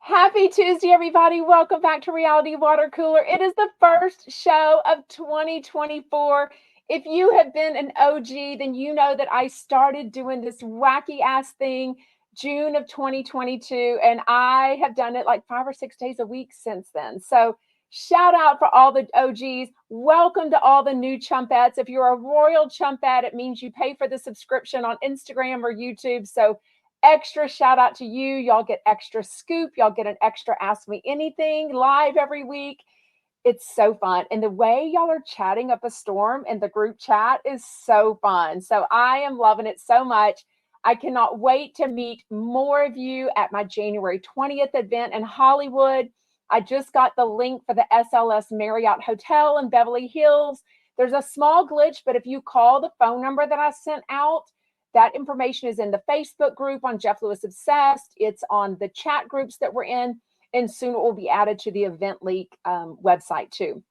Happy Tuesday, everybody. Welcome back to Reality Water Cooler. It is the first show of 2024. If you have been an OG, then you know that I started doing this wacky ass thing June of 2022, and I have done it like 5 or 6 days a week since then. So, shout out for all the OGs. Welcome to all the new chumpettes. If you're a royal chumpette, it means you pay for the subscription on Instagram or YouTube. So, extra shout out to you. Y'all get extra scoop. Y'all get an extra Ask Me Anything live every week. It's so fun. And the way y'all are chatting up a storm in the group chat is so fun. So I am loving it so much. I cannot wait to meet more of you at my January 20th event in Hollywood. I just got the link for the SLS Marriott Hotel in Beverly Hills. There's a small glitch, but if you call the phone number that I sent out, that information is in the Facebook group on Jeff Lewis Obsessed. It's on the chat groups that we're in, and soon it will be added to the Event Leak website too.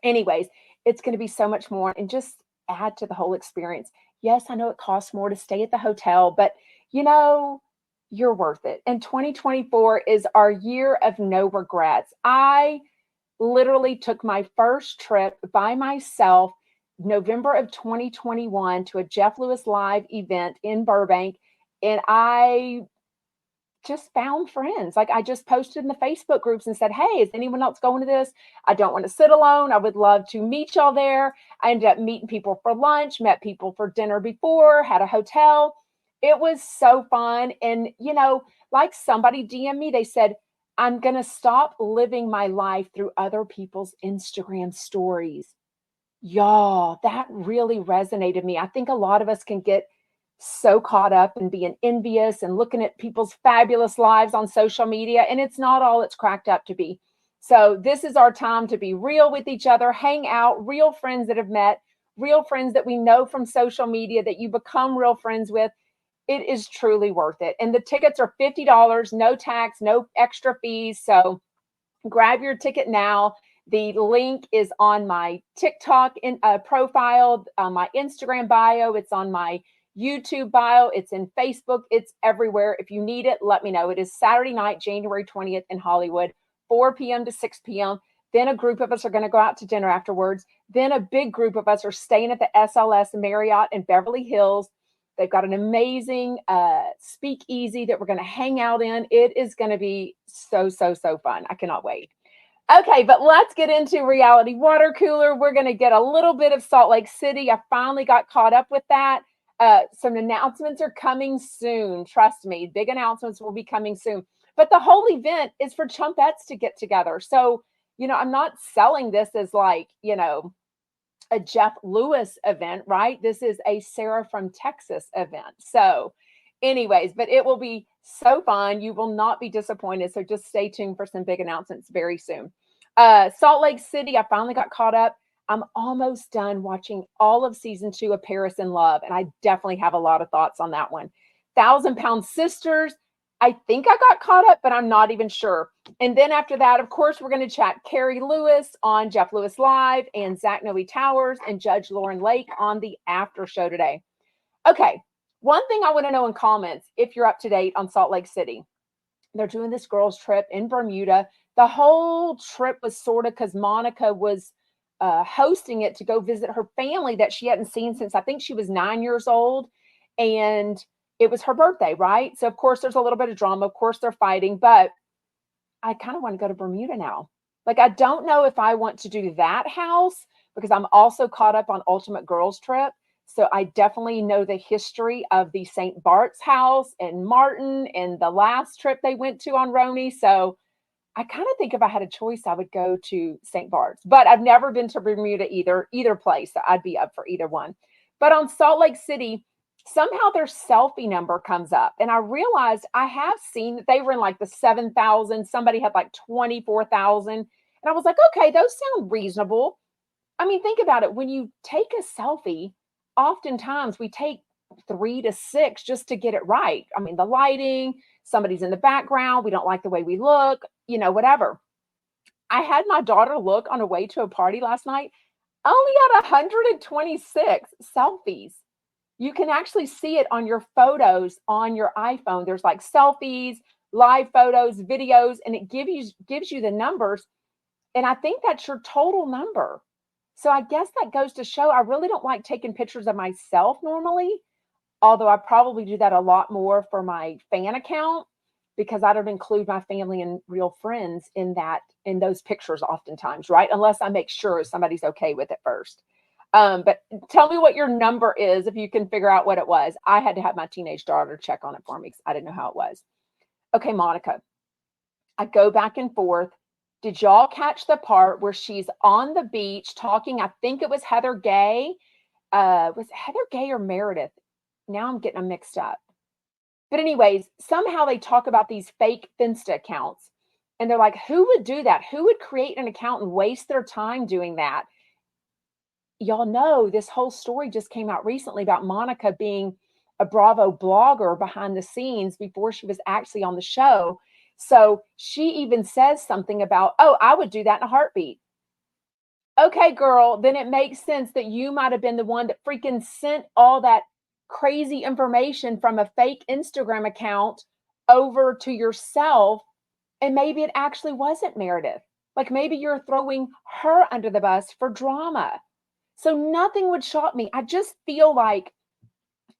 Anyways, it's going to be so much more and just add to the whole experience. Yes, I know it costs more to stay at the hotel, but you know, you're worth it. And 2024 is our year of no regrets. I literally took my first trip by myself November of 2021 to a Jeff Lewis Live event in Burbank. And I just found friends. Like I just posted in the Facebook groups and said, hey, is anyone else going to this? I don't want to sit alone. I would love to meet y'all there. I ended up meeting people for lunch, met people for dinner before, had a hotel. It was so fun. And, you know, like somebody DM me, they said, I'm going to stop living my life through other people's Instagram stories. Y'all, that really resonated with me. I think a lot of us can get so caught up in being envious and looking at people's fabulous lives on social media, and it's not all it's cracked up to be. So, this is our time to be real with each other, hang out, real friends that have met, real friends that we know from social media that you become real friends with. It is truly worth it. And the tickets are $50, no tax, no extra fees. So, grab your ticket now. The link is on my TikTok profile, on my Instagram bio. It's on my YouTube bio. It's in Facebook. It's everywhere. If you need it, let me know. It is Saturday night, January 20th in Hollywood, 4 p.m. to 6 p.m. Then a group of us are going to go out to dinner afterwards. Then a big group of us are staying at the SLS Marriott in Beverly Hills. They've got an amazing speakeasy that we're going to hang out in. It is going to be so, so, so fun. I cannot wait. Okay, but let's get into Reality Water Cooler. We're going to get a little bit of Salt Lake City. I finally got caught up with that. Some announcements are coming soon. Trust me, big announcements will be coming soon. But the whole event is for chumpettes to get together. So, you know, I'm not selling this as like, you know, a Jeff Lewis event, right? This is a Sarah from Texas event. So, anyways, but it will be so fun. You will not be disappointed. So just stay tuned for some big announcements very soon. Salt Lake City, I finally got caught up. I'm almost done watching all of season 2 of Paris in Love, and I definitely have a lot of thoughts on that one. Thousand Pound Sisters, I think I got caught up, but I'm not even sure. And then after that, of course, we're going to chat Carrie Lewis on Jeff Lewis Live and Zach Noe Towers and Judge Lauren Lake on the after show today. Okay, one thing I want to know in comments, if you're up to date on Salt Lake City, they're doing this girls trip in Bermuda. The whole trip was sort of because Monica was hosting it to go visit her family that she hadn't seen since I think she was 9 years old. And it was her birthday, right? So, of course, there's a little bit of drama. Of course, they're fighting, but I kind of want to go to Bermuda now. Like, I don't know if I want to do that house because I'm also caught up on Ultimate Girls Trip. So I definitely know the history of the St. Bart's house and Martin and the last trip they went to on Roni. So I kind of think if I had a choice, I would go to St. Bart's, but I've never been to Bermuda either place. So I'd be up for either one. But on Salt Lake City, somehow their selfie number comes up. And I realized I have seen that they were in like the 7,000. Somebody had like 24,000. And I was like, okay, those sound reasonable. I mean, think about it. When you take a selfie, oftentimes we take 3 to 6 just to get it right. I mean, the lighting, somebody's in the background, we don't like the way we look, you know, whatever. I had my daughter look on a way to a party last night, only at 126 selfies. You can actually see it on your photos on your iPhone. There's like selfies, live photos, videos, and it gives you the numbers. And I think that's your total number. So I guess that goes to show I really don't like taking pictures of myself normally, although I probably do that a lot more for my fan account because I don't include my family and real friends in those pictures oftentimes, right? Unless I make sure somebody's okay with it first. But tell me what your number is if you can figure out what it was. I had to have my teenage daughter check on it for me because I didn't know how it was. Okay, Monica, I go back and forth. Did y'all catch the part where she's on the beach talking? I think it was Heather Gay. Was it Heather Gay or Meredith? Now I'm getting them mixed up. But anyways, somehow they talk about these fake Finsta accounts. And they're like, who would do that? Who would create an account and waste their time doing that? Y'all know this whole story just came out recently about Monica being a Bravo blogger behind the scenes before she was actually on the show. So she even says something about, oh, I would do that in a heartbeat. Okay, girl, then it makes sense that you might have been the one that freaking sent all that crazy information from a fake Instagram account over to yourself. And maybe it actually wasn't Meredith. Like maybe you're throwing her under the bus for drama. So nothing would shock me. I just feel like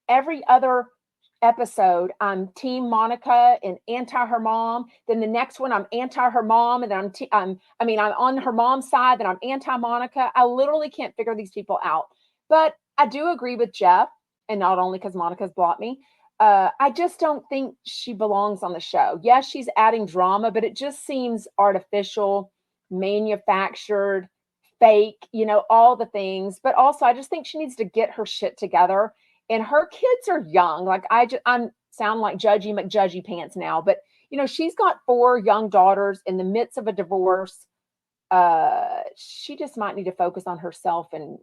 every other episode, I'm team Monica and anti her mom. Then the next one, I'm anti her mom, and then I'm on her mom's side. Then I'm anti Monica. I literally can't figure these people out. But I do agree with Jeff, and not only because Monica's blocked me. I just don't think she belongs on the show. Yes, she's adding drama, but it just seems artificial, manufactured, fake, all the things. But also, I just think she needs to get her shit together. And her kids are young. Like I'm sound like Judgy McJudgy pants now, but she's got 4 young daughters in the midst of a divorce. She just might need to focus on herself and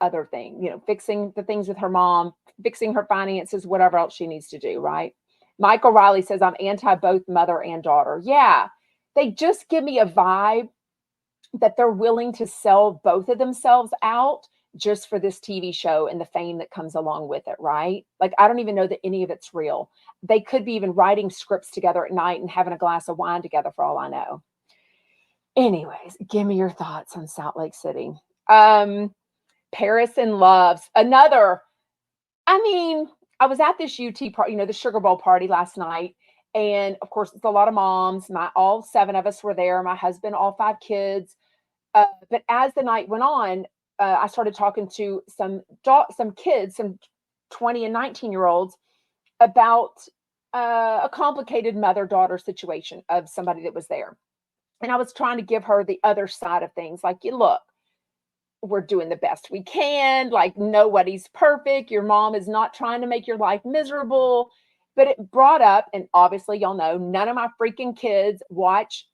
other things, fixing the things with her mom, fixing her finances, whatever else she needs to do, right? Michael Riley says, I'm anti both mother and daughter. Yeah, they just give me a vibe that they're willing to sell both of themselves out just for this TV show and the fame that comes along with it, right? Like, I don't even know that any of it's real. They could be even writing scripts together at night and having a glass of wine together for all I know. Anyways, give me your thoughts on Salt Lake City. Paris and Loves. Another, I was at this UT party, the Sugar Bowl party last night. And of course, it's a lot of moms. All 7 of us were there. My husband, all 5 kids. But as the night went on, I started talking to some kids, some 20 and 19-year-olds, about a complicated mother-daughter situation of somebody that was there. And I was trying to give her the other side of things. Like, look, we're doing the best we can. Like, nobody's perfect. Your mom is not trying to make your life miserable. But it brought up, and obviously y'all know, none of my freaking kids watch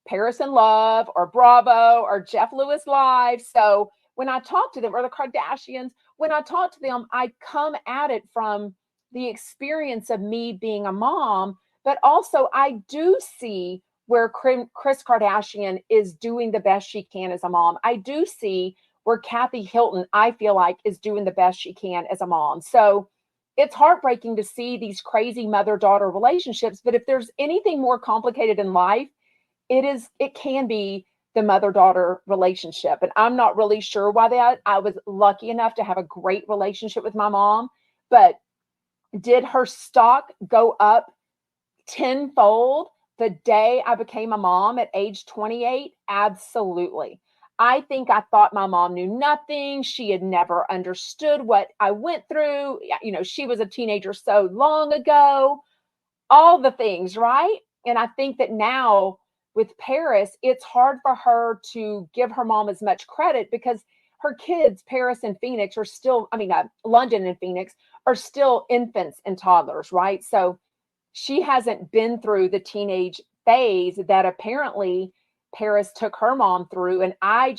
Paris and Love or Bravo or Jeff Lewis Live. So when I talk to them, or the Kardashians, when I talk to them, I come at it from the experience of me being a mom, but also I do see where Kris Kardashian is doing the best she can as a mom. I do see where Kathy Hilton, I feel like, is doing the best she can as a mom. So it's heartbreaking to see these crazy mother-daughter relationships. But if there's anything more complicated in life, it can be the mother-daughter relationship. And I'm not really sure why that. I was lucky enough to have a great relationship with my mom, but did her stock go up tenfold the day I became a mom at age 28? Absolutely. I think I thought my mom knew nothing. She had never understood what I went through. She was a teenager so long ago, all the things, right? And I think that now with Paris, it's hard for her to give her mom as much credit because her kids, Paris and Phoenix, are still, London and Phoenix are still infants and toddlers, right? So she hasn't been through the teenage phase that apparently Paris took her mom through. And I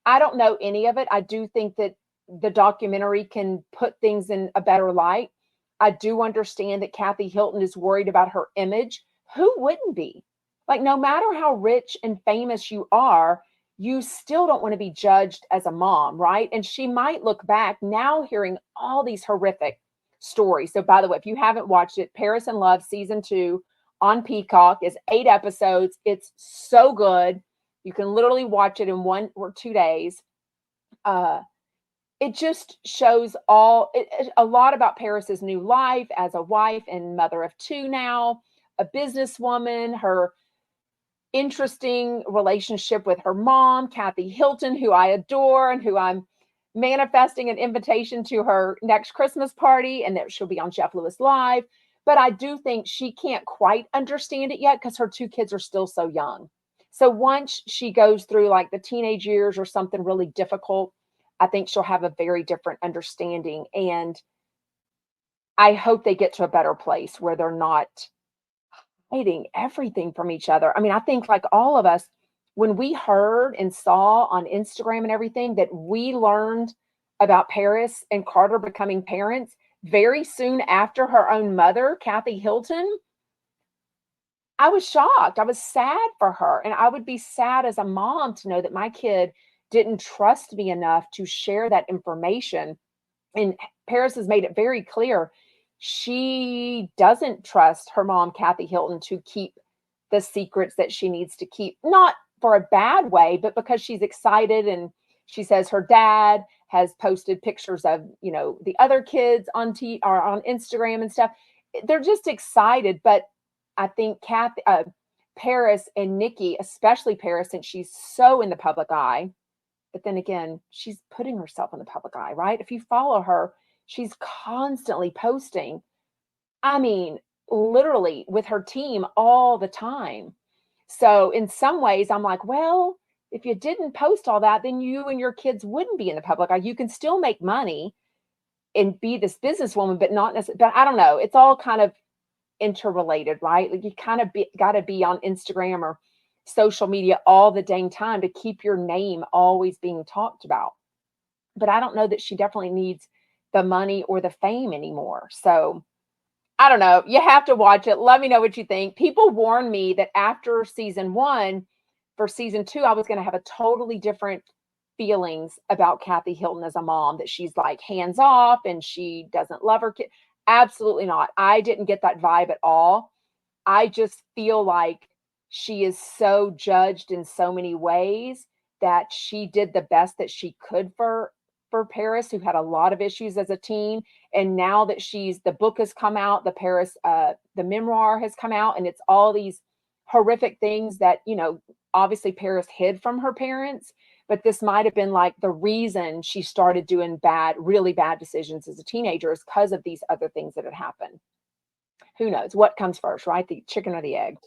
don't know any of it. I do think that the documentary can put things in a better light. I do understand that Kathy Hilton is worried about her image. Who wouldn't be? Like, no matter how rich and famous you are, you still don't want to be judged as a mom, right? And she might look back now hearing all these horrific stories. So by the way, if you haven't watched it, Paris and Love season 2 on Peacock. It's 8 episodes. It's so good. You can literally watch it in 1 or 2 days. It just shows a lot about Paris's new life as a wife and mother of 2 now, a businesswoman, her interesting relationship with her mom, Kathy Hilton, who I adore and who I'm manifesting an invitation to her next Christmas party, and that she'll be on Jeff Lewis Live. But I do think she can't quite understand it yet because her 2 kids are still so young. So once she goes through like the teenage years or something really difficult, I think she'll have a very different understanding. And I hope they get to a better place where they're not hiding everything from each other. I mean, I think like all of us, when we heard and saw on Instagram and everything that we learned about Paris and Carter becoming parents very soon after her own mother, Kathy Hilton, I was shocked. I was sad for her. And I would be sad as a mom to know that my kid didn't trust me enough to share that information. And Paris has made it very clear she doesn't trust her mom, Kathy Hilton, to keep the secrets that she needs to keep, not for a bad way, but because she's excited. And she says her dad has posted pictures of, the other kids on or on Instagram and stuff. They're just excited. But I think Paris and Nikki, especially Paris, since she's so in the public eye, but then again, she's putting herself in the public eye, right? If you follow her, she's constantly posting. I mean, literally with her team all the time. So in some ways, I'm like, well, if you didn't post all that, then you and your kids wouldn't be in the public eye. You can still make money and be this businesswoman, but not necessarily. But I don't know. It's all kind of interrelated, right? Like you kind of got to be on Instagram or social media all the dang time to keep your name always being talked about. But I don't know that she definitely needs the money or the fame anymore. So I don't know. You have to watch it. Let me know what you think. People warned me that after season 1, for season 2, I was going to have a totally different feelings about Kathy Hilton as a mom, that she's like hands off and she doesn't love her kid. Absolutely not. I didn't get that vibe at all. I just feel like she is so judged in so many ways that she did the best that she could for Paris, who had a lot of issues as a teen. And now that the book has come out, the memoir has come out, and it's all these horrific things that, obviously Paris hid from her parents, but this might have been like the reason she started doing really bad decisions as a teenager is because of these other things that had happened. Who knows what comes first, right? The chicken or the egg?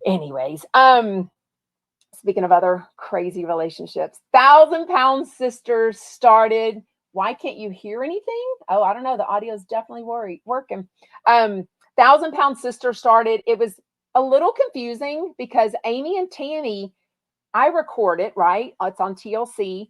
Anyways, speaking of other crazy relationships, 1,000-Pound Sisters started. Why can't you hear anything? Oh, I don't know. The audio is definitely working. 1,000-Pound Sisters started. It was a little confusing because Amy and Tammy, I record it, right? It's on TLC.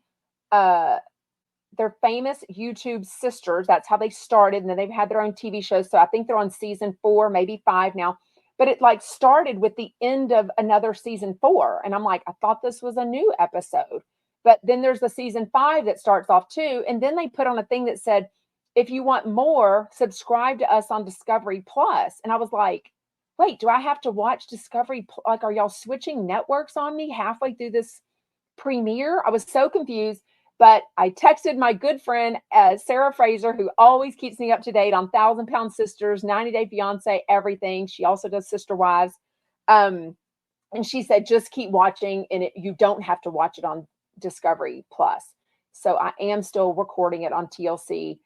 They're famous YouTube sisters. That's how they started. And then they've had their own TV shows. So I think they're on season 4, maybe 5 now. But it like started with the end of another season 4. And I'm like, I thought this was a new episode. But then there's the season 5 that starts off too. And then they put on a thing that said, if you want more, subscribe to us on Discovery Plus. And I was like, wait, do I have to watch Discovery? Like, are y'all switching networks on me halfway through this premiere? I was so confused. But I texted my good friend, Sarah Fraser, who always keeps me up to date on 1,000-Pound Sisters, 90 Day Fiance, everything. She also does Sister Wives. And she said, just keep watching, and you don't have to watch it on Discovery Plus. So I am still recording it on TLC.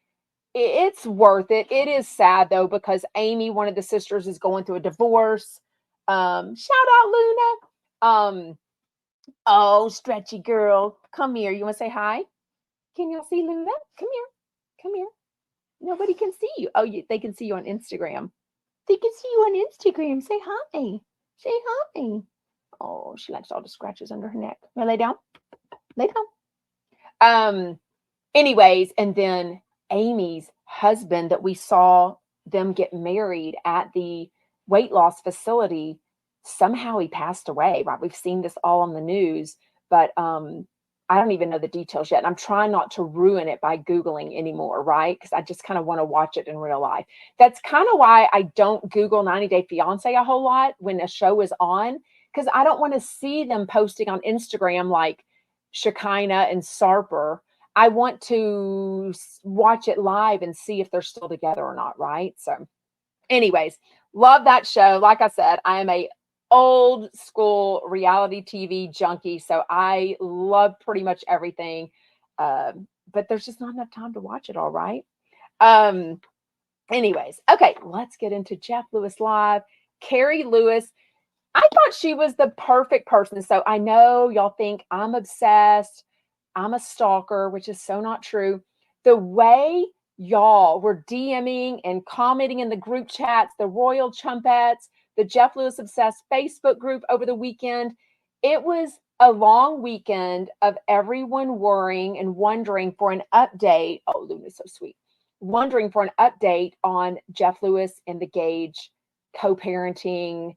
It's worth it. It is sad, though, because Amy, one of the sisters, is going through a divorce. Shout out, Luna. Oh, stretchy girl. Come here. You want to say hi? Can y'all see Luna? Come here. Come here. Nobody can see you. Oh, they can see you on Instagram. They can see you on Instagram. Say hi. Say hi. Oh, she likes all the scratches under her neck. Want to lay down? Lay down. Anyways, and then Amy's husband that we saw them get married at the weight loss facility, somehow he passed away, right? We've seen this all on the news, but I don't even know the details yet. And I'm trying not to ruin it by Googling anymore, right? Because I just kind of want to watch it in real life. That's kind of why I don't Google 90 Day Fiance a whole lot when a show is on, because I don't want to see them posting on Instagram like Shekinah and Sarper. I want to watch it live and see if they're still together or not, right? So, anyways, love that show. Like I said, I am a old school reality TV junkie, so I love pretty much everything. But there's just not enough time to watch it all, right? Um, anyways, okay, let's get into Jeff Lewis Live. Carrie Lewis, I thought she was the perfect person. So I know y'all think I'm obsessed, I'm a stalker, which is so not true. The way y'all were DMing and commenting in the group chats, the Royal Chumpettes, the Jeff Lewis Obsessed Facebook group over the weekend, it was a long weekend of everyone worrying and wondering for an update. Oh, Luna's so sweet. Wondering for an update on Jeff Lewis and the Gage co-parenting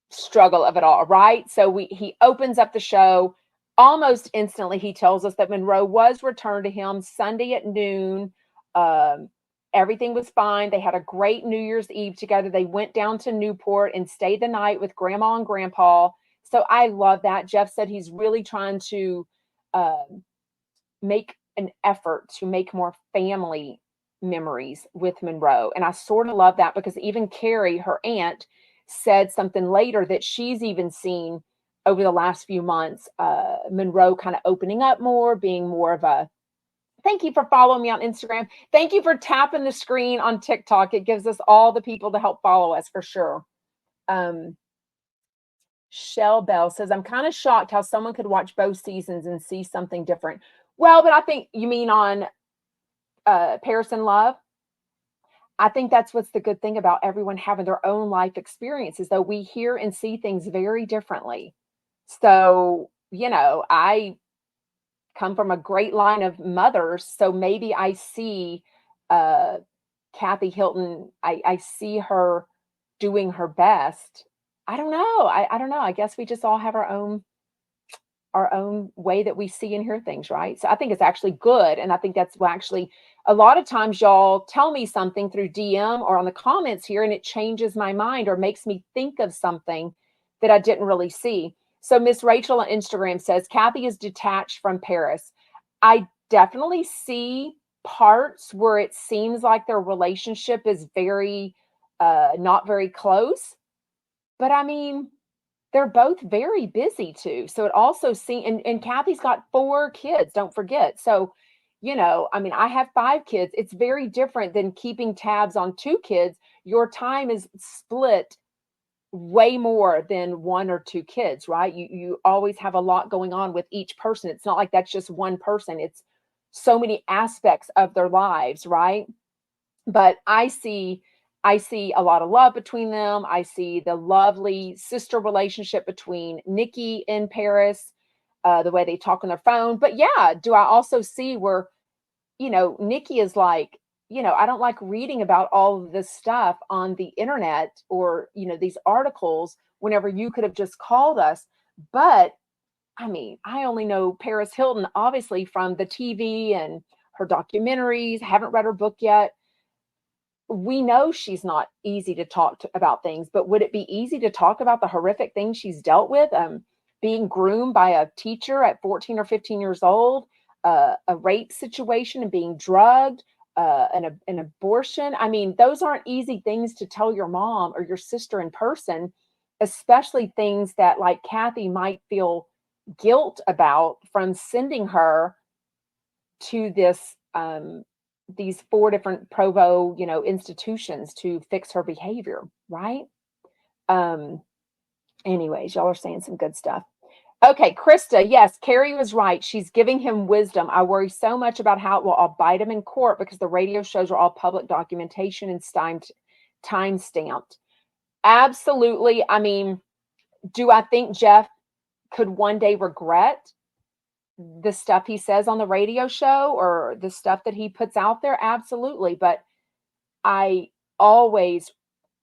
struggle of it all, right? So he opens up the show. Almost instantly, he tells us that Monroe was returned to him Sunday at noon. Um, Everything was fine. They had a great New Year's Eve together. They went down to Newport and stayed the night with Grandma and Grandpa. So I love that. Jeff said he's really trying to make an effort to make more family memories with Monroe. And I sort of love that because even Carrie, her aunt, said something later that she's even seen over the last few months, Monroe kind of opening up more, being more of a, thank you for following me on Instagram. Thank you for tapping the screen on TikTok. It gives us all the people to help follow us for sure. Shell Bell says, I'm kind of shocked how someone could watch both seasons and see something different. Well, but I think you mean on Paris and Love. I think that's what's the good thing about everyone having their own life experiences, though we hear and see things very differently. So, I come from a great line of mothers, so maybe I see uh, Kathy Hilton, I see her doing her best. I don't know. I don't know. I guess we just all have our own way that we see and hear things, right? So I think it's actually good. And I think that's what actually a lot of times y'all tell me something through DM or on the comments here, and it changes my mind or makes me think of something that I didn't really see. So Miss Rachel on Instagram says, Kathy is detached from Paris. I definitely see parts where it seems like their relationship is very, not very close. But I mean, they're both very busy too. So it also seems, and Kathy's got 4 kids, don't forget. So, I mean, I have 5 kids. It's very different than keeping tabs on 2 kids. Your time is split way more than 1 or 2 kids, right? You always have a lot going on with each person. It's not like that's just one person. It's so many aspects of their lives, right? But I see a lot of love between them. I see the lovely sister relationship between Nikki and Paris, the way they talk on their phone. But yeah, do I also see where, Nikki is like, I don't like reading about all of this stuff on the internet or, these articles whenever you could have just called us. But I mean, I only know Paris Hilton, obviously, from the TV and her documentaries. Haven't read her book yet. We know she's not easy to talk about things, but would it be easy to talk about the horrific things she's dealt with? Being groomed by a teacher at 14 or 15 years old, a rape situation and being drugged, an abortion. I mean, those aren't easy things to tell your mom or your sister in person, especially things that like Kathy might feel guilt about from sending her to these 4 different Provo, institutions to fix her behavior, right? Um, Anyways, y'all are saying some good stuff. Okay, Krista, yes, Carrie was right. She's giving him wisdom. I worry so much about how it will all bite him in court because the radio shows are all public documentation and time stamped. Absolutely. I mean, do I think Jeff could one day regret the stuff he says on the radio show or the stuff that he puts out there? Absolutely. But I always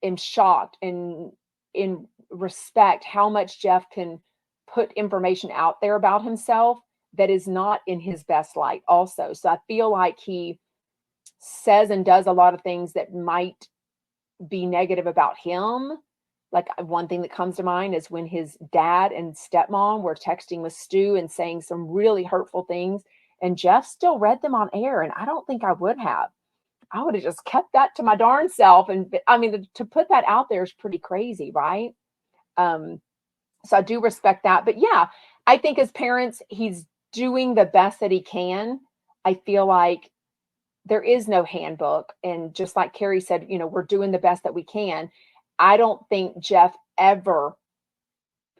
am shocked and in respect how much Jeff can put information out there about himself that is not in his best light also. So I feel like he says and does a lot of things that might be negative about him. Like one thing that comes to mind is when his dad and stepmom were texting with Stu and saying some really hurtful things, and Jeff still read them on air, and I don't think I would have. I would have just kept that to my darn self. And I mean, to put that out there is pretty crazy, right? Um, so I do respect that. But yeah, I think as parents, he's doing the best that he can. I feel like there is no handbook. And just like Carrie said, we're doing the best that we can. I don't think Jeff ever,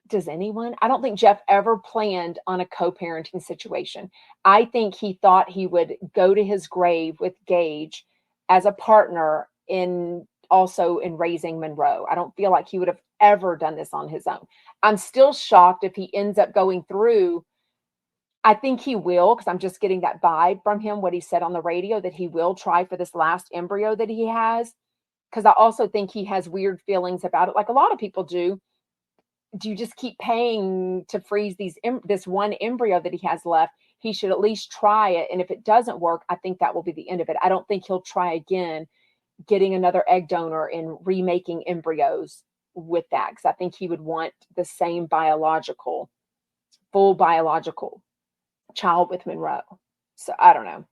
does anyone? I don't think Jeff ever planned on a co-parenting situation. I think he thought he would go to his grave with Gage as a partner also in raising Monroe. I don't feel like he would have ever done this on his own. I'm still shocked if he ends up going through. I think he will, because I'm just getting that vibe from him, what he said on the radio, that he will try for this last embryo that he has. Because I also think he has weird feelings about it, like a lot of people do. Do you just keep paying to freeze this one embryo that he has left? He should at least try it. And if it doesn't work, I think that will be the end of it. I don't think he'll try again getting another egg donor and remaking embryos with that, because I think he would want the same full biological child with Monroe. So I don't know.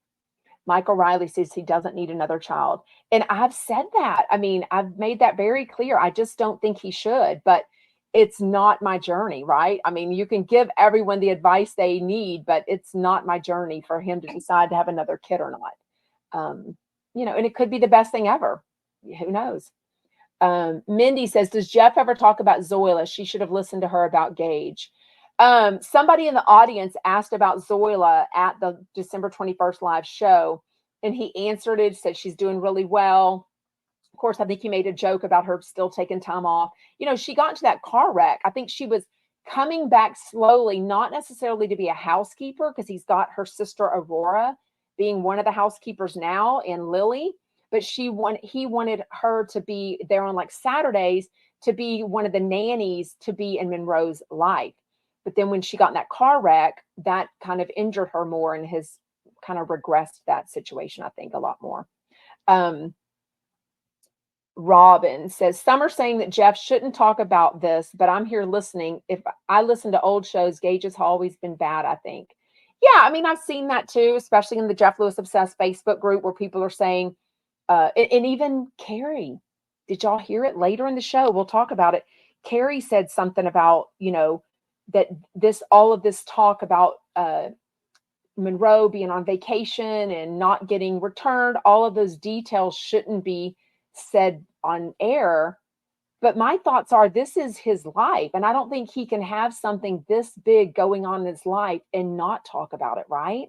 Michael Riley says he doesn't need another child. And I've said that. I mean, I've made that very clear. I just don't think he should, but it's not my journey, right? I mean, you can give everyone the advice they need, but it's not my journey for him to decide to have another kid or not. And it could be the best thing ever. Who knows? Mindy says, does Jeff ever talk about Zoila? She should have listened to her about Gage. Somebody in the audience asked about Zoila at the December 21st live show, and he answered it, said she's doing really well. Of course, I think he made a joke about her still taking time off. She got into that car wreck. I think she was coming back slowly, not necessarily to be a housekeeper, because he's got her sister Aurora being one of the housekeepers now, and Lily. But he wanted her to be there on like Saturdays to be one of the nannies to be in Monroe's life. But then when she got in that car wreck, that kind of injured her more and has kind of regressed that situation, I think, a lot more. Robin says, some are saying that Jeff shouldn't talk about this, but I'm here listening. If I listen to old shows, Gage has always been bad, I think. Yeah, I mean, I've seen that too, especially in the Jeff Lewis Obsessed Facebook group where people are saying, and even Carrie, did y'all hear it later in the show? We'll talk about it. Carrie said something about, that all of this talk about Monroe being on vacation and not getting returned, all of those details shouldn't be said on air. But my thoughts are, this is his life, and I don't think he can have something this big going on in his life and not talk about it, right?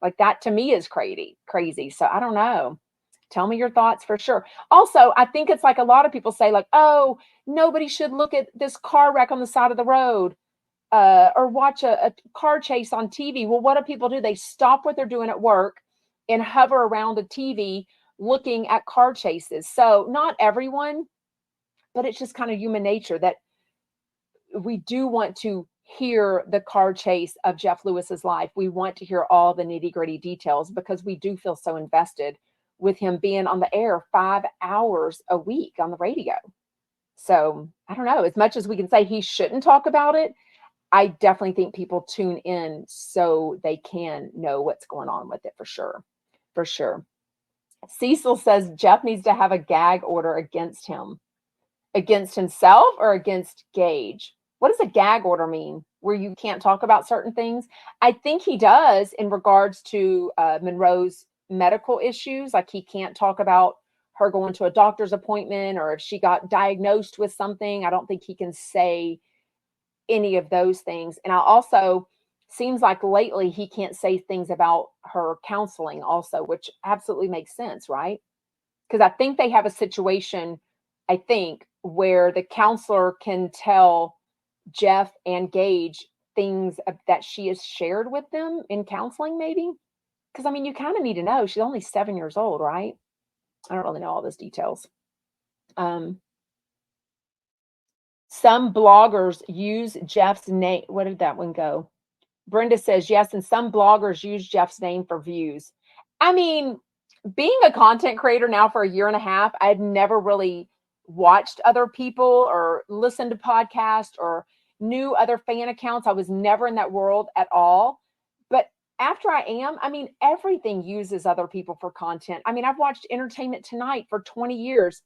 Like, that to me is crazy. So I don't know. Tell me your thoughts for sure. Also, I think it's like a lot of people say, like, oh, nobody should look at this car wreck on the side of the road. Or watch a car chase on TV. Well, what do people do? They stop what they're doing at work and hover around a TV looking at car chases. So not everyone, but it's just kind of human nature that we do want to hear the car chase of Jeff Lewis's life. We want to hear all the nitty-gritty details because we do feel so invested with him being on the air 5 hours a week on the radio. So I don't know, as much as we can say he shouldn't talk about it, I definitely think people tune in so they can know what's going on with it for sure. For sure. Cecil says Jeff needs to have a gag order against him. Against himself or against Gage? What does a gag order mean? Where you can't talk about certain things? I think he does in regards to Monroe's medical issues. Like, he can't talk about her going to a doctor's appointment or if she got diagnosed with something. I don't think he can say any of those things. And I also seems like lately he can't say things about her counseling also, which absolutely makes sense, right? Because I think they have a situation, where the counselor can tell Jeff and Gage things that she has shared with them in counseling, maybe. Because, I mean, you kind of need to know. She's only 7 years old, right? I don't really know all those details. Some bloggers use Jeff's name. Where did that one go? Brenda says, yes, and some bloggers use Jeff's name for views. I mean, being a content creator now for a year and a half, I'd never really watched other people or listened to podcasts or knew other fan accounts. I was never in that world at all. But after I mean, everything uses other people for content. I mean, I've watched Entertainment Tonight for 20 years.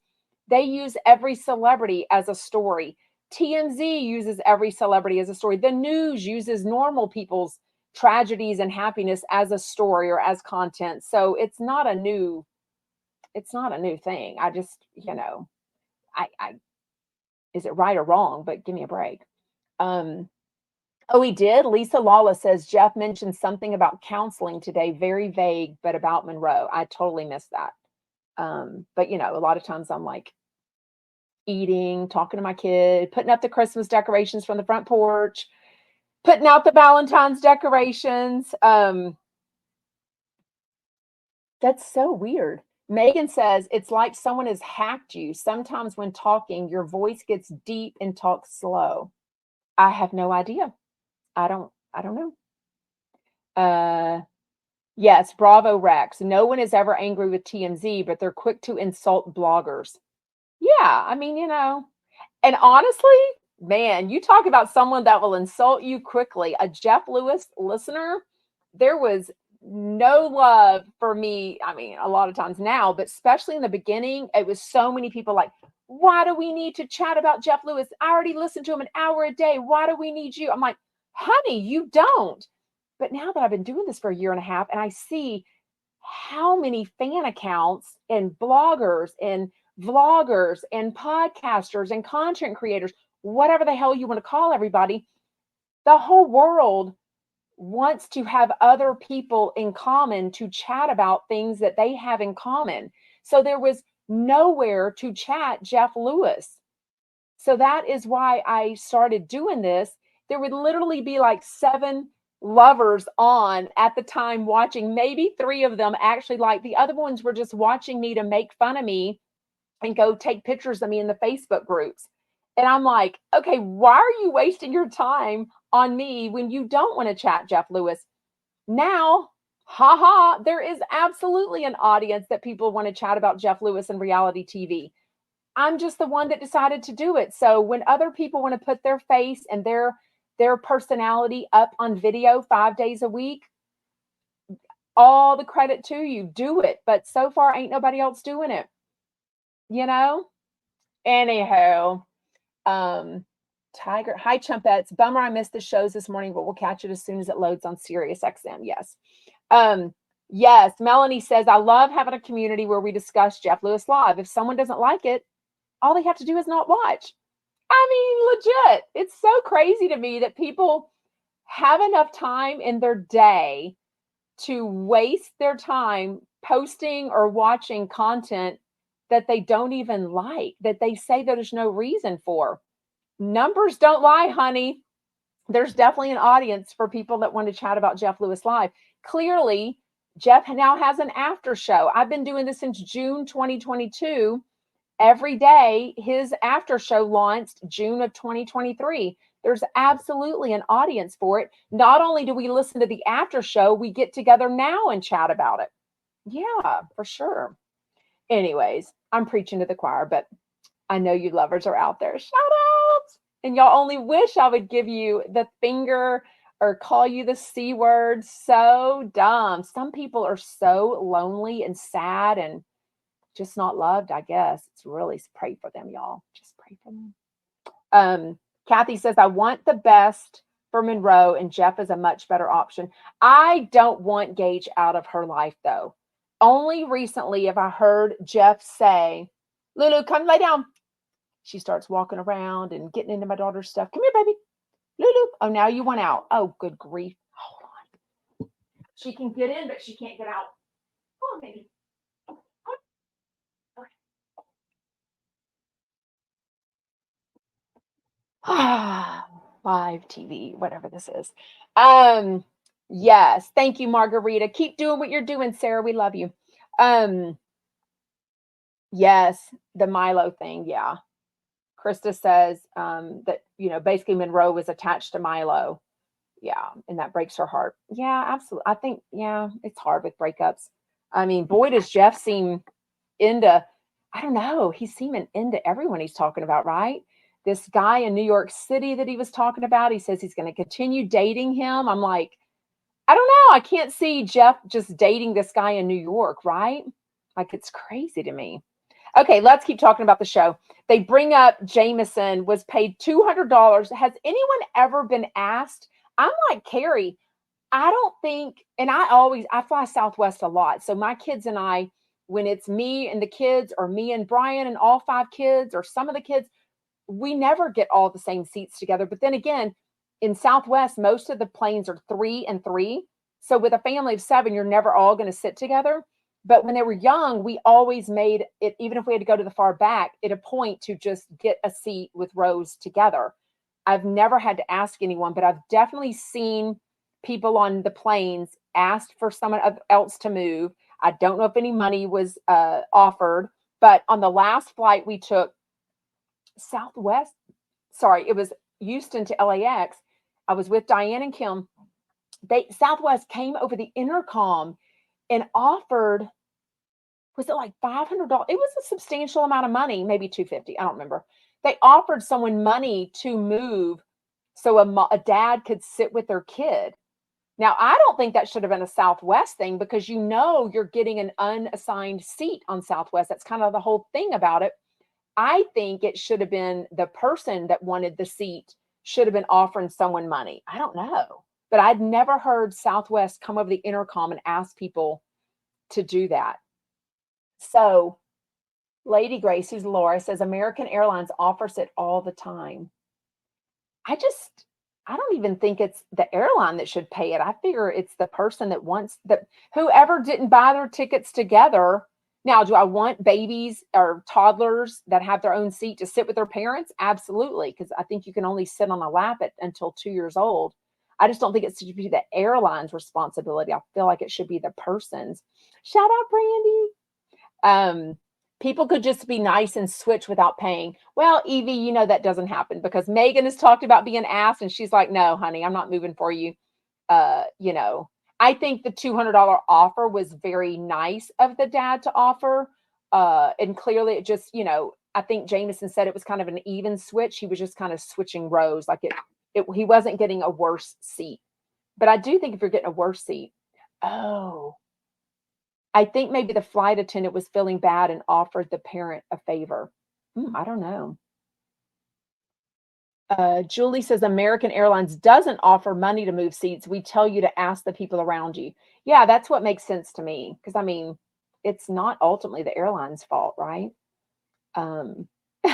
They use every celebrity as a story. TMZ uses every celebrity as a story. The news uses normal people's tragedies and happiness as a story or as content. So it's not a new thing. I just, I is it right or wrong, but give me a break. Oh, he did. Lisa Lawless says Jeff mentioned something about counseling today, very vague, but about Monroe. I totally missed that. But a lot of times I'm like eating, talking to my kid, putting up the Christmas decorations from the front porch, putting out the Valentine's decorations. That's so weird. Megan says it's like someone has hacked you. Sometimes when talking, your voice gets deep and talks slow. I have no idea. I don't know. Yes, bravo Rex. No one is ever angry with TMZ, but they're quick to insult bloggers. Yeah, I mean, and honestly, man, you talk about someone that will insult you quickly. A Jeff Lewis listener, there was no love for me. I mean, a lot of times now, but especially in the beginning, it was so many people like, why do we need to chat about Jeff Lewis? I already listened to him an hour a day. Why do we need you? I'm like, honey, you don't. But now that I've been doing this for a year and a half and I see how many fan accounts and bloggers and vloggers and podcasters and content creators, whatever the hell you want to call everybody, the whole world wants to have other people in common to chat about things that they have in common. So there was nowhere to chat Jeff Lewis. So that is why I started doing this. There would literally be like 7 lovers on at the time watching. Maybe 3 of them actually, like, the other ones were just watching me to make fun of me and go take pictures of me in the Facebook groups. And I'm like, okay, why are you wasting your time on me when you don't want to chat Jeff Lewis? Now, haha, there is absolutely an audience that people want to chat about Jeff Lewis and reality TV. I'm just the one that decided to do it. So when other people want to put their face and their personality up on video 5 days a week, all the credit to you. Do it. But so far ain't nobody else doing it. You know? Anyhow, Tiger, hi Chumpettes. Bummer I missed the shows this morning, but we'll catch it as soon as it loads on Sirius XM. Yes. Yes, Melanie says, I love having a community where we discuss Jeff Lewis live. If someone doesn't like it, all they have to do is not watch. I mean, legit. It's so crazy to me that people have enough time in their day to waste their time posting or watching content that they don't even like, that they say that there's no reason for. Numbers don't lie, honey. There's definitely an audience for people that want to chat about Jeff Lewis live. Clearly, Jeff now has an after show. I've been doing this since June 2022. Every day, his after show launched June of 2023. There's absolutely an audience for it. Not only do we listen to the after show, we get together now and chat about it. Yeah, for sure. Anyways, I'm preaching to the choir, but I know you lovers are out there. Shout out. And y'all only wish I would give you the finger or call you the C word. So dumb. Some people are so lonely and sad and just not loved, I guess. It's really, pray for them, y'all. Just pray for them. Kathy says, I want the best for Monroe, and Jeff is a much better option. I don't want Gage out of her life, though. Only recently have I heard Jeff say, Lulu, come lay down. She starts walking around and getting into my daughter's stuff. Come here, baby. Lulu. Oh, now you want out. Oh, good grief. Hold on. She can get in, but she can't get out. Come on, baby. Live TV, whatever this is. Yes, thank you, Margarita. Keep doing what you're doing, Sarah. We love you. Yes, the Milo thing. Yeah. Krista says that, basically Monroe was attached to Milo. Yeah, and that breaks her heart. Yeah, absolutely. I think, yeah, it's hard with breakups. I mean, boy, does Jeff seem into, I don't know, he's seeming into everyone he's talking about, right? This guy in New York City that he was talking about, he says he's going to continue dating him. I'm like, I don't know. I can't see Jeff just dating this guy in New York, right? Like, it's crazy to me. Okay, let's keep talking about the show. They bring up Jameson was paid $200. Has anyone ever been asked? I'm like Carrie. I don't think, and I fly Southwest a lot. So my kids and I, when it's me and the kids, or me and Brian and all five kids, or some of the kids, we never get all the same seats together. But then again, in Southwest, most of the planes are 3 and 3. So with a family of 7, you're never all going to sit together. But when they were young, we always made it, even if we had to go to the far back, at a point to just get a seat with Rose together. I've never had to ask anyone, but I've definitely seen people on the planes asked for someone else to move. I don't know if any money was offered, but on the last flight we took, Southwest, sorry, it was Houston to LAX. I was with Diane and Kim. Southwest came over the intercom and offered, was it like $500? It was a substantial amount of money, maybe 250. I don't remember. They offered someone money to move so a dad could sit with their kid. Now, I don't think that should have been a Southwest thing, because you're getting an unassigned seat on Southwest. That's kind of the whole thing about it. I think it should have been the person that wanted the seat should have been offering someone money. I don't know. But I'd never heard Southwest come over the intercom and ask people to do that. So Lady Grace, who's Laura, says American Airlines offers it all the time. I don't even think it's the airline that should pay it. I figure it's the person that wants that, whoever didn't buy their tickets together. Now, do I want babies or toddlers that have their own seat to sit with their parents? Absolutely, because I think you can only sit on a lap until 2 years old. I just don't think it should be the airline's responsibility. I feel like it should be the person's. Shout out, Brandy. People could just be nice and switch without paying. Well, Evie, that doesn't happen, because Megan has talked about being asked and she's like, no, honey, I'm not moving for you. I think the $200 offer was very nice of the dad to offer. And clearly it just, I think Jameson said it was kind of an even switch. He was just kind of switching rows. Like he wasn't getting a worse seat. But I do think if you're getting a worse seat, I think maybe the flight attendant was feeling bad and offered the parent a favor. I don't know. Julie says American Airlines doesn't offer money to move seats. We tell you to ask the people around you. Yeah, that's what makes sense to me. Because, I mean, it's not ultimately the airline's fault, right?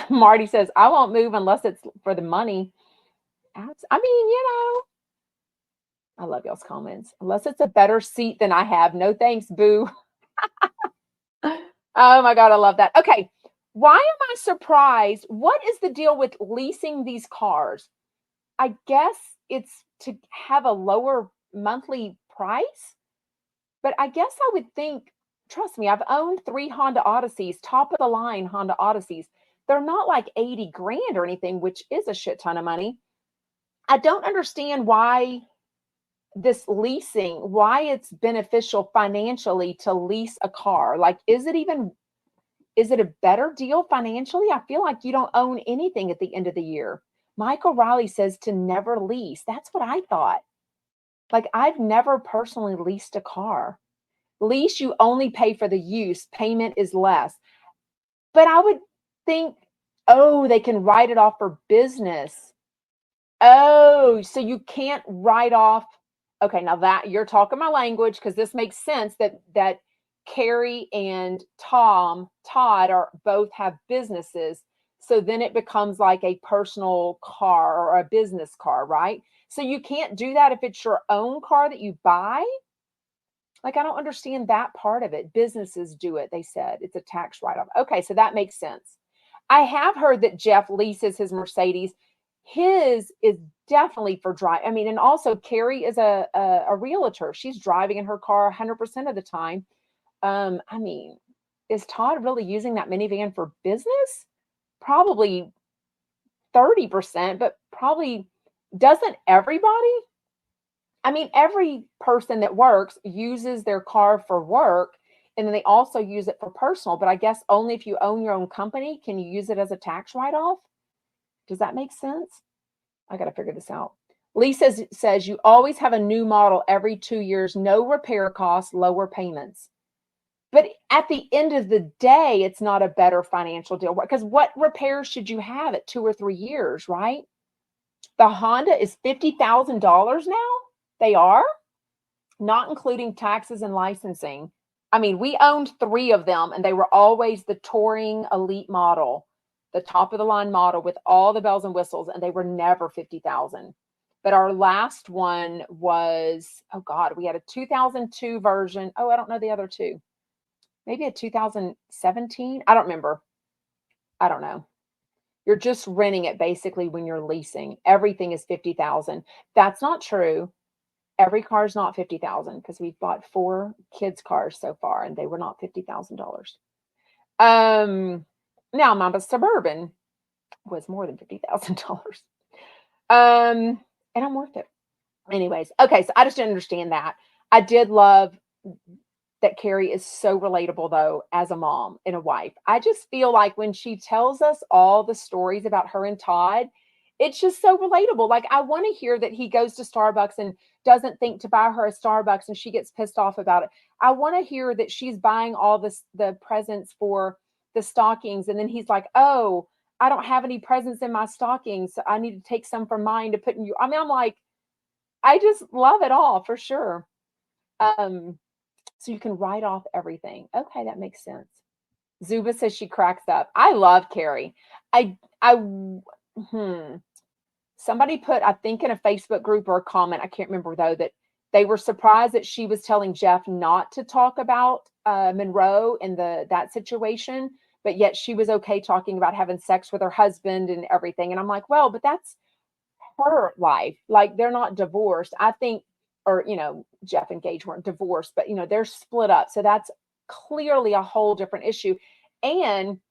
Marty says, I won't move unless it's for the money. I mean, I love y'all's comments. Unless it's a better seat than I have. No thanks, boo. Oh my God, I love that. Okay. Why am I surprised? What is the deal with leasing these cars? I guess it's to have a lower monthly price, but I guess I would think, trust me, I've owned 3 Honda Odysseys, top of the line Honda Odysseys. They're not like 80 grand or anything, which is a shit ton of money. I don't understand why this leasing, why it's beneficial financially to lease a car. Like, is it a better deal financially? I feel like you don't own anything at the end of the year. Michael Riley says to never lease. That's what I thought. Like, I've never personally leased a car. Lease, you only pay for the use. Payment is less. But I would think, they can write it off for business. Oh, so you can't write off. Okay, now that you're talking my language, because this makes sense that Carrie and Todd are both have businesses. So then it becomes like a personal car or a business car, right? So you can't do that if it's your own car that you buy. Like, I don't understand that part of it. Businesses do it, they said. It's a tax write-off. Okay, so that makes sense. I have heard that Jeff leases his Mercedes. His is definitely for drive. I mean, and also Carrie is a realtor. She's driving in her car 100% of the time. I mean, is Todd really using that minivan for business? Probably 30%, but probably doesn't everybody? I mean, every person that works uses their car for work, and then they also use it for personal. But I guess only if you own your own company can you use it as a tax write-off. Does that make sense? I got to figure this out. Lisa says you always have a new model every 2 years, no repair costs, lower payments. But at the end of the day, it's not a better financial deal because what repairs should you have at 2 or 3 years, right? The Honda is $50,000 now. They are not including taxes and licensing. I mean, we owned 3 of them and they were always the Touring Elite model, the top of the line model with all the bells and whistles, and they were never 50,000. But our last one was, oh God, we had a 2002 version. Oh, I don't know the other two. Maybe a 2017. I don't remember. I don't know. You're just renting it basically when you're leasing. Everything is 50,000. That's not true. Every car is not 50,000 because we've bought 4 kids' cars so far and they were not $50,000. Now my Suburban was more than $50,000. And I'm worth it. Anyways, okay, so I just didn't understand that. I did love that Carrie is so relatable though as a mom and a wife. I just feel like when she tells us all the stories about her and Todd, it's just so relatable. Like I want to hear that he goes to Starbucks and doesn't think to buy her a Starbucks and she gets pissed off about it. I want to hear that she's buying all the presents for the stockings and then he's like, "Oh, I don't have any presents in my stockings, so I need to take some from mine to put in you." I mean, I'm like, I just love it all for sure. So you can write off everything. Okay, that makes sense. Zuba says she cracks up. I love Carrie. I somebody put, I think in a Facebook group or a comment, I can't remember though, that they were surprised that she was telling Jeff not to talk about Monroe and that situation, but yet she was okay talking about having sex with her husband and everything. And I'm like, well, but that's her life. Like they're not divorced. I think, or Jeff and Gage weren't divorced, but they're split up. So that's clearly a whole different issue. And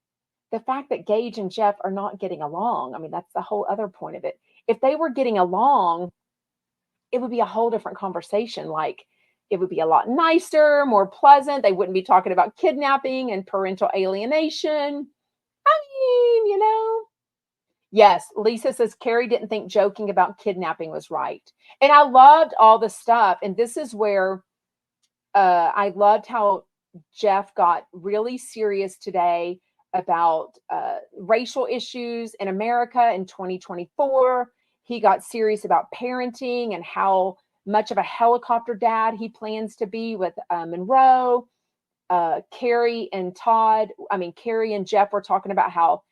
the fact that Gage and Jeff are not getting along, I mean, that's the whole other point of it. If they were getting along, it would be a whole different conversation. Like it would be a lot nicer, more pleasant. They wouldn't be talking about kidnapping and parental alienation. I mean, Yes, Lisa says Carrie didn't think joking about kidnapping was right. And I loved all the stuff. And this is where I loved how Jeff got really serious today about racial issues in America in 2024. He got serious about parenting and how much of a helicopter dad he plans to be with Monroe. Carrie and Jeff were talking about how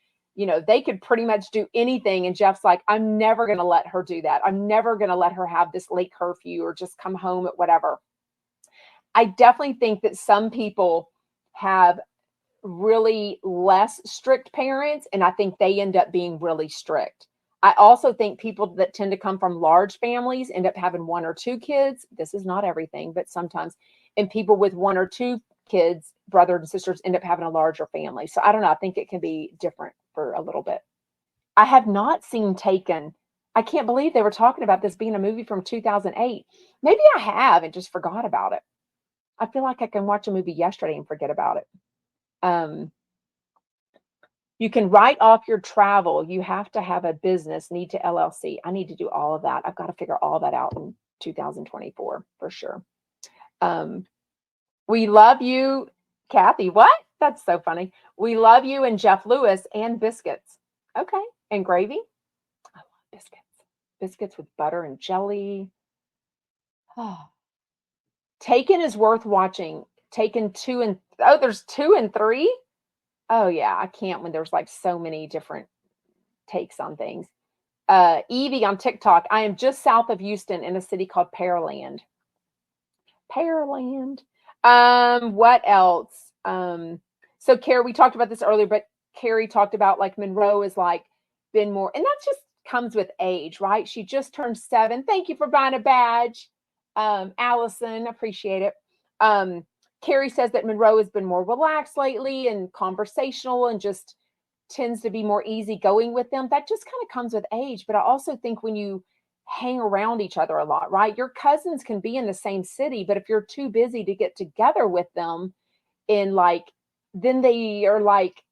they could pretty much do anything. And Jeff's like, I'm never going to let her do that. I'm never going to let her have this late curfew or just come home at whatever. I definitely think that some people have really less strict parents, and I think they end up being really strict. I also think people that tend to come from large families end up having 1 or 2 kids. This is not everything, but sometimes. And people with 1 or 2 kids, brothers and sisters, end up having a larger family. So I don't know. I think it can be different for a little bit. I have not seen Taken. I can't believe they were talking about this being a movie from 2008. Maybe I have and just forgot about it. I feel like I can watch a movie yesterday and forget about it. You can write off your travel. You have to have a business, need to LLC. I need to do all of that. I've got to figure all that out in 2024 for sure. We love you, Kathy. What? That's so funny. We love you and Jeff Lewis and biscuits. Okay. And gravy. I love biscuits. Biscuits with butter and jelly. Oh. Taken is worth watching. Taken 2 and there's 2 and 3. Oh yeah, I can't when there's like so many different takes on things. Evie on TikTok. I am just south of Houston in a city called Pearland. Pearland. What else? So Carrie, we talked about this earlier, but Carrie talked about like Monroe is like been more, and that just comes with age, right? She just turned 7. Thank you for buying a badge. Allison, appreciate it. Carrie says that Monroe has been more relaxed lately and conversational and just tends to be more easygoing with them. That just kind of comes with age. But I also think when you hang around each other a lot, right? Your cousins can be in the same city, but if you're too busy to get together with them, in like, then they are like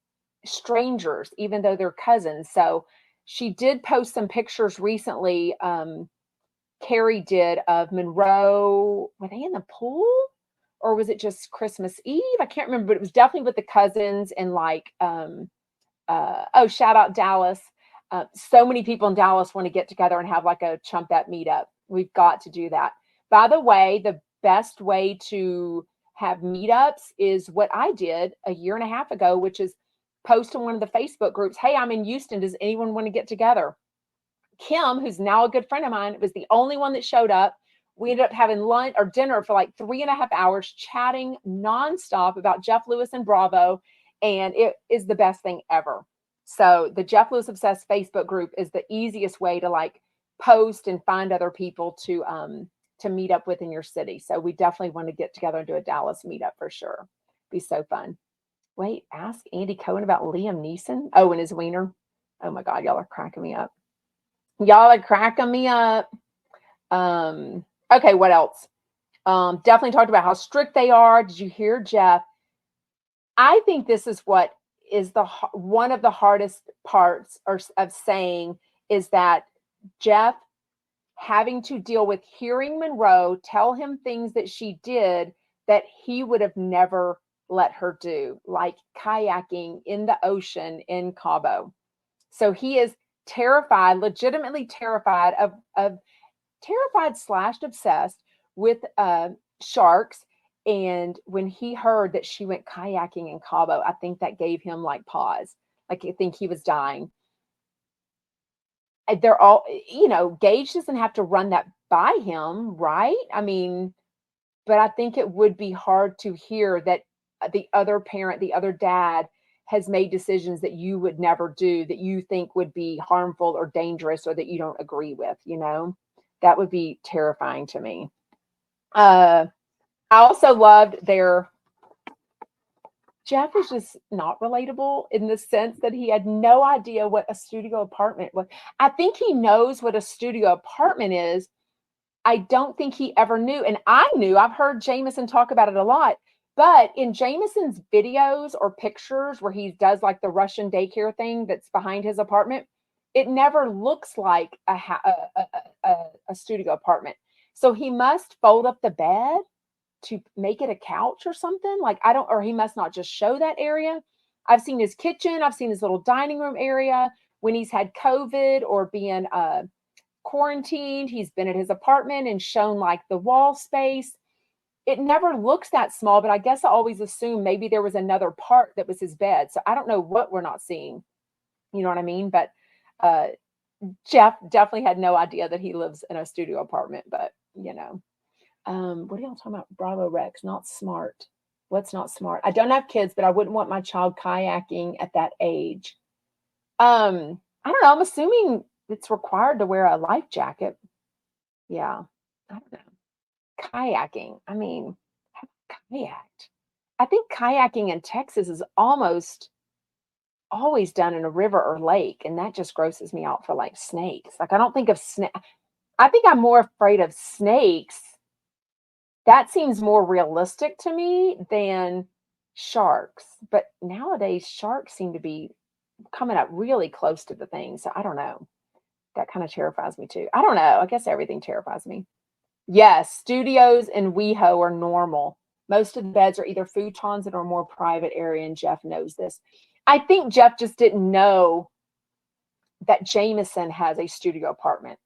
strangers, even though they're cousins. So she did post some pictures recently. Carrie did, of Monroe. Were they in the pool, or was it just Christmas Eve? I can't remember, but it was definitely with the cousins and like, oh, shout out Dallas. So many people in Dallas want to get together and have like a Chumpette meetup. We've got to do that. By the way, the best way to have meetups is what I did a year and a half ago, which is post in one of the Facebook groups, hey, I'm in Houston. Does anyone want to get together? Kim, who's now a good friend of mine, was the only one that showed up. We ended up having lunch or dinner for like 3.5 hours, chatting nonstop about Jeff Lewis and Bravo. And it is the best thing ever. So the Jeff Lewis Obsessed Facebook group is the easiest way to like post and find other people to meet up with in your city. So we definitely want to get together and do a Dallas meetup for sure. Be so fun. Wait, ask Andy Cohen about Liam Neeson. Oh, and his wiener. Oh my God, y'all are cracking me up. Y'all are cracking me up. Okay, what else? Definitely talked about how strict they are. Did you hear Jeff? I think this is what is one of the hardest parts of saying is that Jeff having to deal with hearing Monroe tell him things that she did that he would have never let her do, like kayaking in the ocean in Cabo. So he is terrified, legitimately terrified of terrified / obsessed with sharks. And when he heard that she went kayaking in Cabo, I think that gave him like pause. Like I think he was dying. They're all, Gage doesn't have to run that by him, right? I mean, but I think it would be hard to hear that the other parent, the other dad has made decisions that you would never do, that you think would be harmful or dangerous or that you don't agree with, that would be terrifying to me. I also loved Jeff is just not relatable in the sense that he had no idea what a studio apartment was. I think he knows what a studio apartment is. I don't think he ever knew. And I've heard Jameson talk about it a lot, but in Jameson's videos or pictures where he does like the Russian daycare thing that's behind his apartment, it never looks like a studio apartment. So he must fold up the bed to make it a couch or something. Like or he must not just show that area. I've seen his kitchen. I've seen his little dining room area when he's had COVID or being quarantined. He's been at his apartment and shown like the wall space. It never looks that small, but I guess I always assume maybe there was another part that was his bed. So I don't know what we're not seeing. You know what I mean? But Jeff definitely had no idea that he lives in a studio apartment, but what are y'all talking about? Bravo Rex, not smart. What's not smart? I don't have kids, but I wouldn't want my child kayaking at that age. I don't know. I'm assuming it's required to wear a life jacket. Yeah. I don't know. Kayaking. I mean, I've kayaked. I think kayaking in Texas is almost always done in a river or lake, and that just grosses me out for like snakes. Like I don't think of I think I'm more afraid of snakes. That seems more realistic to me than sharks. But nowadays, sharks seem to be coming up really close to the thing. So I don't know. That kind of terrifies me too. I don't know. I guess everything terrifies me. Yes, studios in WeHo are normal. Most of the beds are either futons that are a more private area, and Jeff knows this. I think Jeff just didn't know that Jameson has a studio apartment.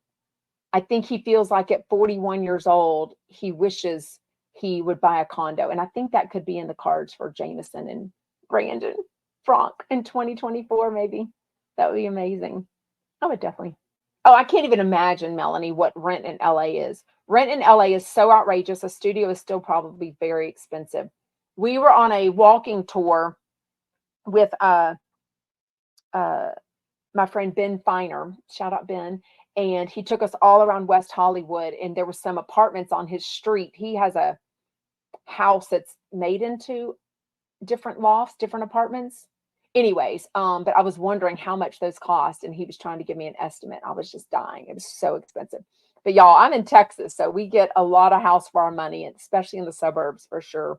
I think he feels like at 41 years old, he wishes he would buy a condo. And I think that could be in the cards for Jameson and Brandon Frank in 2024, maybe. That would be amazing. I would definitely. Oh, I can't even imagine, Melanie, what rent in LA is. Rent in LA is so outrageous. A studio is still probably very expensive. We were on a walking tour with my friend Ben Finer. Shout out Ben. And he took us all around West Hollywood, and there were some apartments on his street. He has a house that's made into different lofts, different apartments. Anyways, but I was wondering how much those cost, and he was trying to give me an estimate. I was just dying. It was so expensive. But y'all, I'm in Texas, so we get a lot of house for our money, especially in the suburbs for sure.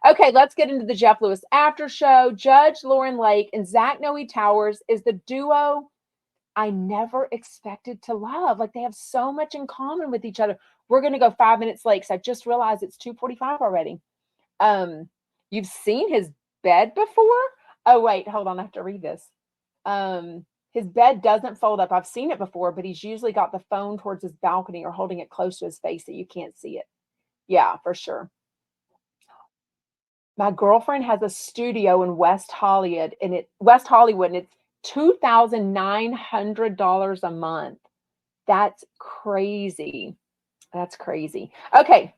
Okay, let's get into the Jeff Lewis after show. Judge Lauren Lake and Zach Noe Towers is the duo I never expected to love. Like they have so much in common with each other. We're going to go 5 minutes late because I just realized it's 2:45 already. Um, you've seen his bed before? Oh, wait, hold on. I have to read this. His bed doesn't fold up. I've seen it before, but he's usually got the phone towards his balcony or holding it close to his face so you can't see it. Yeah, for sure. My girlfriend has a studio in West Hollywood, and it's $2,900 a month. That's crazy. That's crazy. Okay.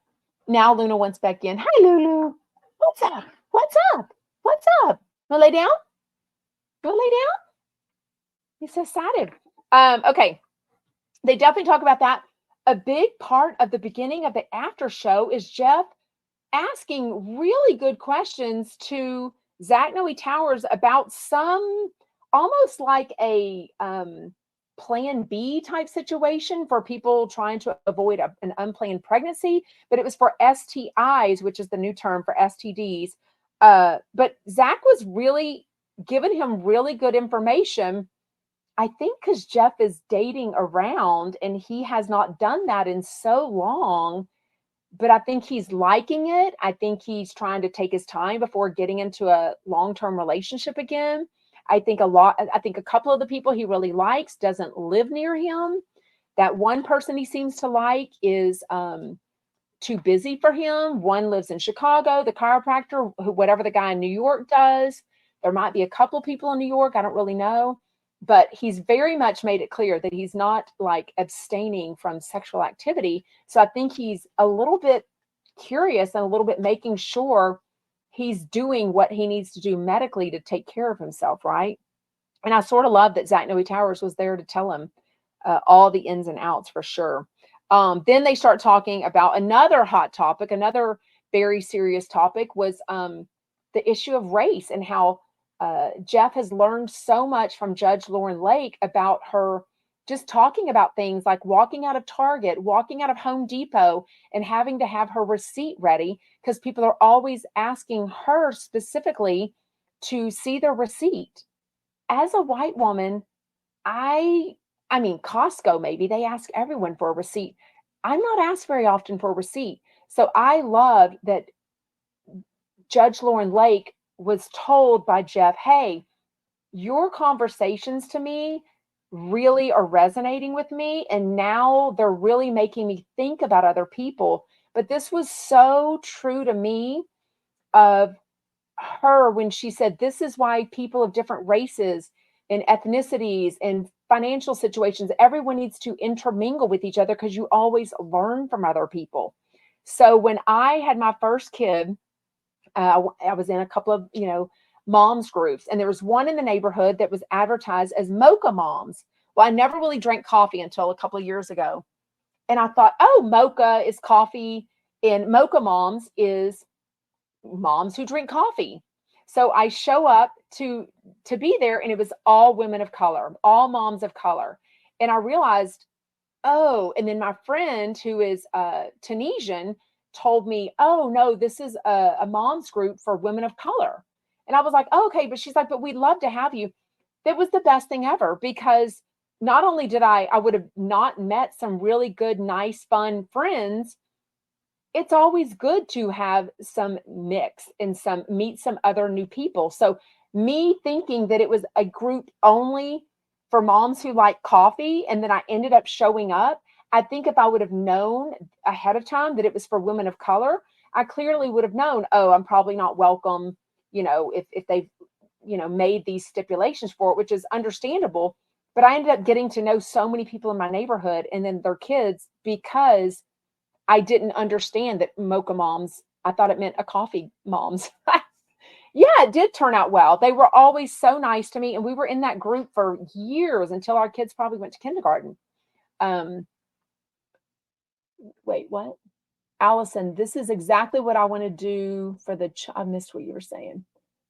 Now Luna wants back in. Hi, Lulu. What's up? What's up? What's up? Wanna lay down? Wanna lay down? He's so excited. Okay. They definitely talk about that. A big part of the beginning of the after show is Jeff asking really good questions to Zach Noe Towers about some almost like a plan B type situation for people trying to avoid an unplanned pregnancy, but it was for STIs, which is the new term for STDs. But Zach was really giving him really good information. I think because Jeff is dating around and he has not done that in so long, but I think he's liking it. I think he's trying to take his time before getting into a long-term relationship again. I think a couple of the people he really likes doesn't live near him. That one person he seems to like is too busy for him. One lives in Chicago, the chiropractor, whatever the guy in New York does. There might be a couple people in New York. I don't really know. But he's very much made it clear that he's not like abstaining from sexual activity. So I think he's a little bit curious and a little bit making sure he's doing what he needs to do medically to take care of himself, right? And I sort of love that Zach Noe Towers was there to tell him all the ins and outs for sure. Then they start talking about another hot topic, another very serious topic was the issue of race and how Jeff has learned so much from Judge Lauren Lake about her just talking about things like walking out of Target, walking out of Home Depot, and having to have her receipt ready because people are always asking her specifically to see their receipt. As a white woman, I I mean, Costco, maybe they ask everyone for a receipt. I'm not asked very often for a receipt. So I love that Judge Lauren Lake was told by Jeff, hey, your conversations to me really are resonating with me. And now they're really making me think about other people. But this was so true to me of her when she said, this is why people of different races and ethnicities and financial situations, everyone needs to intermingle with each other because you always learn from other people. So when I had my first kid, I was in a couple of, moms groups, and there was one in the neighborhood that was advertised as mocha moms. Well, I never really drank coffee until a couple of years ago. And I thought, oh, mocha is coffee, and mocha moms is moms who drink coffee. So I show up to be there, and it was all women of color, all moms of color. And I realized, oh, and then my friend who is Tunisian told me, oh no, this is a mom's group for women of color. And I was like, oh, okay, but she's like, but we'd love to have you. That was the best thing ever because not only did I would have not met some really good, nice, fun friends, it's always good to have some mix and meet some other new people. So me thinking that it was a group only for moms who like coffee, and then I ended up showing up. I think if I would have known ahead of time that it was for women of color, I clearly would have known, oh, I'm probably not welcome, if they've, made these stipulations for it, which is understandable. But I ended up getting to know so many people in my neighborhood and then their kids because I didn't understand that mocha moms, I thought it meant a coffee moms. Yeah, it did turn out well. They were always so nice to me. And we were in that group for years until our kids probably went to kindergarten. Um, wait, what? Allison, this is exactly what I want to do for I missed what you were saying.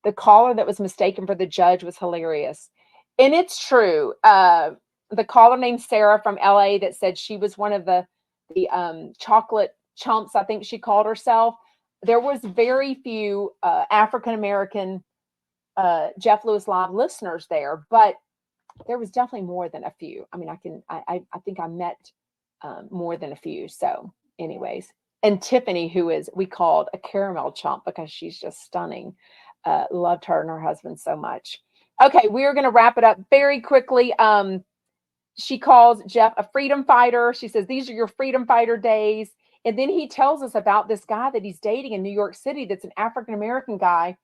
The caller that was mistaken for the judge was hilarious. And it's true. The caller named Sarah from LA that said she was one of the chocolate chumps, I think she called herself. There was very few African American Jeff Lewis Live listeners there, but there was definitely more than a few. I mean, I think I met more than a few. So, anyways, and Tiffany, who is we called a caramel chump because she's just stunning. Loved her and her husband so much. Okay, we are going to wrap it up very quickly. She calls Jeff a freedom fighter. She says, these are your freedom fighter days. And then he tells us about this guy that he's dating in New York City that's an African American guy.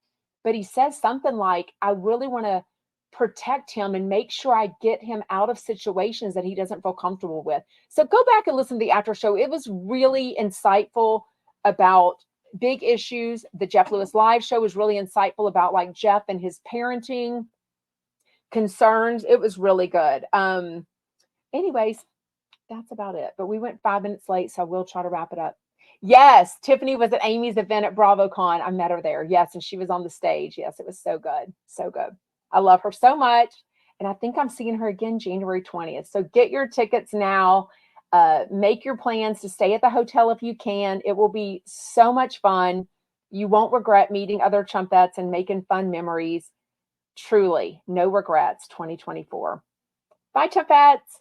But he says something like, I really want to protect him and make sure I get him out of situations that he doesn't feel comfortable with. So go back and listen to the after show. It was really insightful about big issues. The Jeff Lewis Live show was really insightful about like Jeff and his parenting concerns. It was really good. Anyways, that's about it. But we went 5 minutes late, so we'll try to wrap it up. Yes, Tiffany was at Amy's event at BravoCon. I met her there. Yes, and she was on the stage. Yes, it was so good. So good. I love her so much. And I think I'm seeing her again January 20th. So get your tickets now. Make your plans to stay at the hotel if you can. It will be so much fun. You won't regret meeting other chumpettes and making fun memories. Truly, no regrets, 2024. Bye, chumpettes.